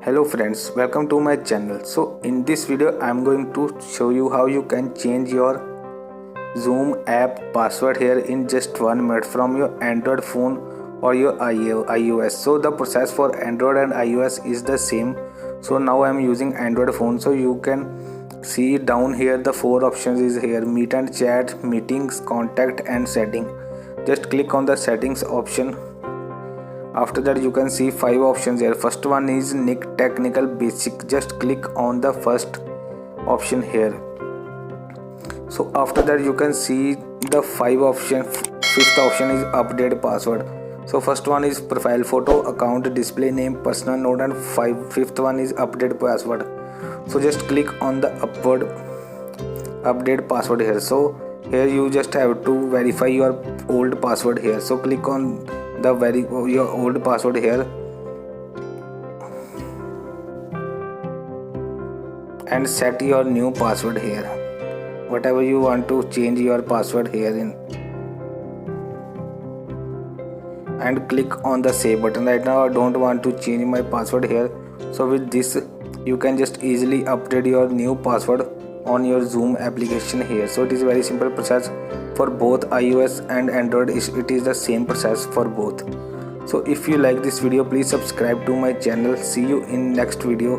Hello friends, welcome to my channel. So in this video I am going to show you how you can change your Zoom app password here in just 1 minute from your Android phone or your iOS. So the process for Android and iOS is the same. So now I am using Android phone, so you can see down here the 4 options is here: meet and chat, meetings, contact and setting. Just click on the settings option. After that you can see 5 options here. First one is Nick Technical Basic. Just click on the first option here. So after that you can see the 5 option. Fifth option is update password. So first one is profile photo, account, display name, personal note, and fifth one is update password. So just click on the update password here. So here you just have to verify your old password here. So click on your old password here and set your new password here, whatever you want to change your password here in, and click on the save button. Right now I don't want to change my password here, so with this you can just easily update your new password on your Zoom application here. So it is very simple process for both iOS and Android. It is the same process for both. So if you like this video, please subscribe to my channel. See you in next video.